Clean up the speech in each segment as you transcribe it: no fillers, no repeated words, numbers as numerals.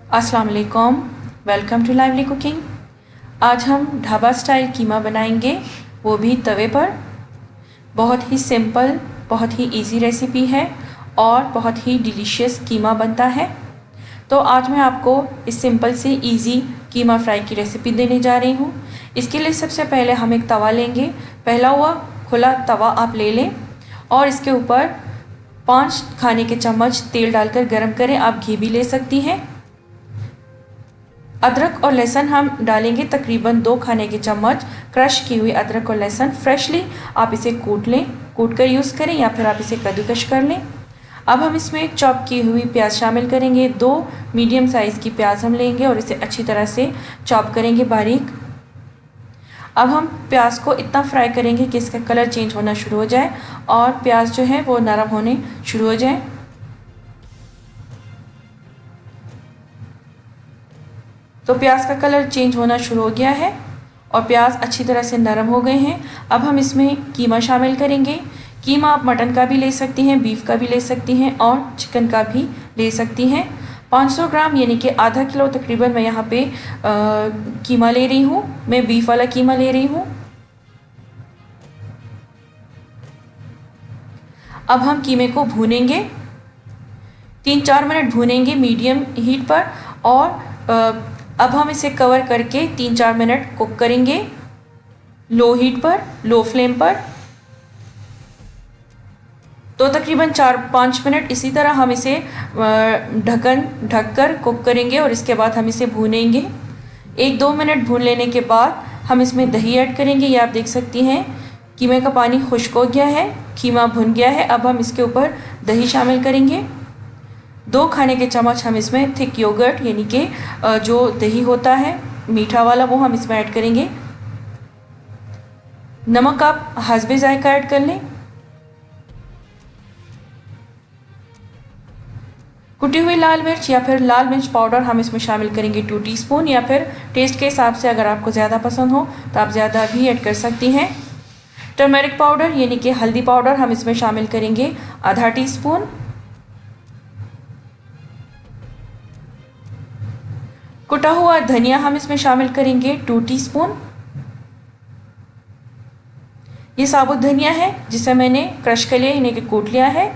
अस्सलाम वालेकुम, welcome to lively cooking. आज हम ढाबा स्टाइल कीमा बनाएंगे, वो भी तवे पर। बहुत ही सिंपल, बहुत ही इजी रेसिपी है और बहुत ही डिलीशियस कीमा बनता है। तो आज मैं आपको इस सिंपल से इजी कीमा फ्राई की रेसिपी देने जा रही हूँ। इसके लिए सबसे पहले हम एक तवा लेंगे। पहला हुआ खुला तवा आप ले लें और इसके ऊपर 5 खाने के चम्मच तेल डालकर गरम करें। आप घी भी ले सकती हैं। अदरक और लहसुन हम डालेंगे तकरीबन 2 खाने के चम्मच क्रश की हुई अदरक और लहसुन। फ्रेशली आप इसे कूट लें, कूट कर यूज़ करें या फिर आप इसे कद्दूकश कर लें। अब हम इसमें चॉप की हुई प्याज शामिल करेंगे। 2 मीडियम साइज़ की प्याज हम लेंगे और इसे अच्छी तरह से चॉप करेंगे बारीक। अब हम प्याज को इतना फ्राई करेंगे कि इसका कलर चेंज होना शुरू हो जाए और प्याज जो है वो नरम होने शुरू हो जाए। तो प्याज का कलर चेंज होना शुरू हो गया है और प्याज अच्छी तरह से नरम हो गए हैं। अब हम इसमें कीमा शामिल करेंगे। कीमा आप मटन का भी ले सकती हैं, बीफ का भी ले सकती हैं और चिकन का भी ले सकती हैं। 500 ग्राम यानी कि आधा किलो तकरीबन मैं यहाँ पे कीमा ले रही हूँ। मैं बीफ वाला कीमा ले रही हूँ। अब हम कीमे को भूनेंगे, 3-4 मिनट भूनेंगे मीडियम हीट पर। और अब हम इसे कवर करके 3-4 मिनट कुक करेंगे लो हीट पर, लो फ्लेम पर। तो तकरीबन 4-5 मिनट इसी तरह हम इसे ढककर कुक करेंगे और इसके बाद हम इसे भूनेंगे। 1-2 मिनट भून लेने के बाद हम इसमें दही ऐड करेंगे। ये आप देख सकती हैं कीमे का पानी खुश्क हो गया है, कीमा भुन गया है। अब हम इसके ऊपर दही शामिल करेंगे। 2 खाने के चम्मच हम इसमें थिक योगर्ट यानी कि जो दही होता है मीठा वाला, वो हम इसमें ऐड करेंगे। नमक आप हस्बे जायका ऐड कर लें। कुटी हुई लाल मिर्च या फिर लाल मिर्च पाउडर हम इसमें शामिल करेंगे 2 टीस्पून, या फिर टेस्ट के हिसाब से अगर आपको ज़्यादा पसंद हो तो आप ज़्यादा भी ऐड कर सकती हैं। टर्मरिक पाउडर यानी कि हल्दी पाउडर हम इसमें शामिल करेंगे आधा टीस्पून। कुटा हुआ धनिया हम इसमें शामिल करेंगे 2 टीस्पून। ये साबुत धनिया है जिसे मैंने क्रश कर लिया यानी कि कूट लिया है।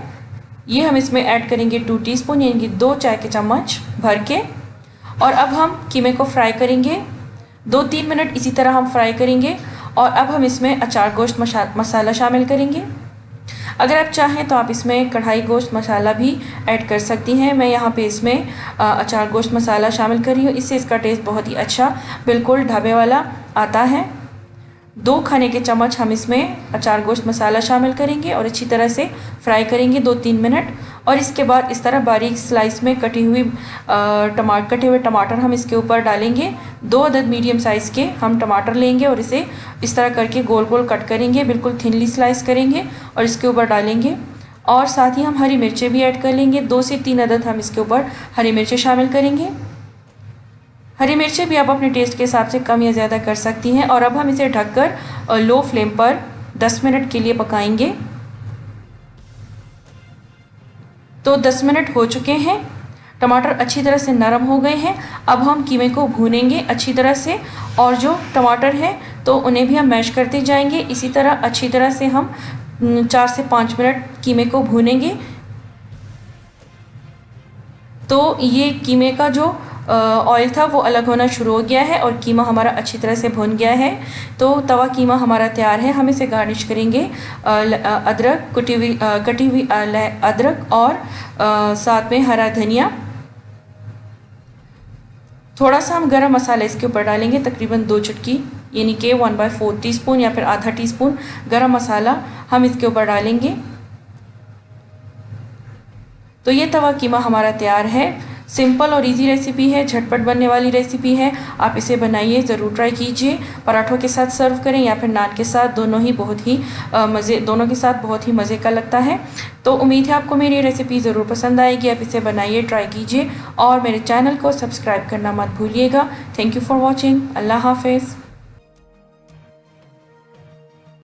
ये हम इसमें ऐड करेंगे 2 टीस्पून यानी कि 2 चाय के चम्मच भर के। और अब हम कीमे को फ्राई करेंगे 2-3 मिनट इसी तरह हम फ्राई करेंगे। और अब हम इसमें अचार गोश्त मसाला शामिल करेंगे। अगर आप चाहें तो आप इसमें कढ़ाई गोश्त मसाला भी ऐड कर सकती हैं। मैं यहाँ पे इसमें अचार गोश्त मसाला शामिल कर रही हूँ, इससे इसका टेस्ट बहुत ही अच्छा बिल्कुल ढाबे वाला आता है। 2 खाने के चम्मच हम इसमें अचार गोश्त मसाला शामिल करेंगे और अच्छी तरह से फ्राई करेंगे 2-3 मिनट। और इसके बाद इस तरह बारीक स्लाइस में कटे हुए टमाटर हम इसके ऊपर डालेंगे। 2 अदद मीडियम साइज़ के हम टमाटर लेंगे और इसे इस तरह करके गोल गोल कट करेंगे, बिल्कुल थिनली स्लाइस करेंगे और इसके ऊपर डालेंगे। और साथ ही हम हरी मिर्चें भी ऐड कर लेंगे। 2 से 3 अदद हम इसके ऊपर हरी मिर्चें शामिल करेंगे। हरी मिर्चें भी आप अपने टेस्ट के हिसाब से कम या ज़्यादा कर सकती हैं। और अब हम इसे ढककर लो फ्लेम पर 10 मिनट के लिए पकाएंगे। तो 10 मिनट हो चुके हैं, टमाटर अच्छी तरह से नरम हो गए हैं। अब हम कीमे को भूनेंगे अच्छी तरह से और जो टमाटर है तो उन्हें भी हम मैश करते जाएंगे। इसी तरह अच्छी तरह से हम 4 से 5 मिनट कीमे को भूनेंगे। तो ये कीमे का जो ऑयल था वो अलग होना शुरू हो गया है और कीमा हमारा अच्छी तरह से भुन गया है। तो तवा कीमा हमारा तैयार है। हम इसे गार्निश करेंगे अदरक, कटी हुई अदरक और साथ में हरा धनिया। थोड़ा सा हम गरम मसाला इसके ऊपर डालेंगे, तकरीबन 2 चुटकी यानी कि 1/4 टीस्पून या फिर आधा टीस्पून गरम मसाला हम इसके ऊपर डालेंगे। तो ये तवा कीमा हमारा तैयार है। सिंपल और इजी रेसिपी है, झटपट बनने वाली रेसिपी है। आप इसे बनाइए, ज़रूर ट्राई कीजिए। पराठों के साथ सर्व करें या फिर नान के साथ, दोनों के साथ बहुत ही मज़े का लगता है। तो उम्मीद है आपको मेरी रेसिपी ज़रूर पसंद आएगी। आप इसे बनाइए, ट्राई कीजिए और मेरे चैनल को सब्सक्राइब करना मत भूलिएगा। Thank you for watching. अल्लाह हाफिज़।